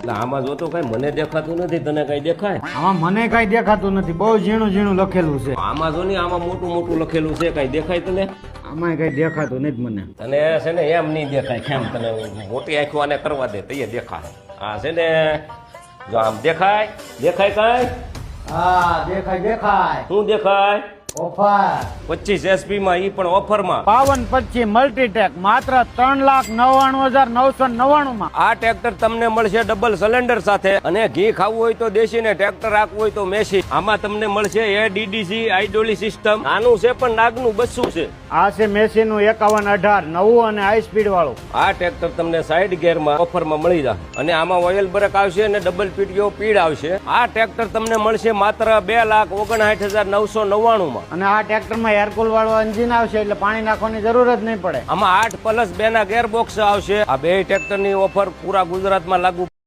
એટલે આમાં જોતો કઈ મને દેખાતું નથી, તને કઈ દેખાય? આમાં મને કઈ દેખાતું નથી, બહુ ઝીણું ઝીણું લખેલું છે. આમાં જો ને આમાં મોટું મોટું લખેલું છે, કઈ દેખાય તને? આમાં કઈ દેખાતું નથી મને. તને છે ને એમ નહીં દેખાય, કેમ તને મોટી આંખો આને કરવા દે તો એ દેખાય. આ છે ને જો આમ દેખાય, દેખાય કઈ? હા દેખાય દેખાય. શું દેખાય? ઓફર 25 SP માં, ઈ પણ ઓફરમાં. 5525 મલ્ટીટેક માત્ર 3,99,999 માં. આ ટ્રેક્ટર તમને મળશે ડબલ સિલિન્ડર સાથે, અને ઘી ખાવું હોય તો દેશી ને ટ્રેક્ટર રાખવું હોય તો મેસી. આમાં તમને મળશે ADDC હાઇડ્રોલિક સિસ્ટમ. આનું છે પણ નાગનું બસ્સું છે. આ છે મેસી નું 5118 નવું અને હાઈ સ્પીડ વાળું. આ ટ્રેક્ટર તમને સાઈડ ગેરમાં ઓફરમાં મળી જશે, અને આમાં ઓઇલ બ્રેક આવશે અને ડબલ પીટીઓ પીડ આવશે. આ ટ્રેક્ટર તમને મળશે માત્ર 2,59,999 માં. અને આ ટ્રેક્ટરમાં એરકુલ વાળું એન્જિન આવશે, એટલે પાણી નાખવાની જરૂર જ નહીં પડે. આમાં 8+2 ના ગેર બોક્સ આવશે. આ બે ટ્રેક્ટરની ઓફર પૂરા ગુજરાતમાં લાગુ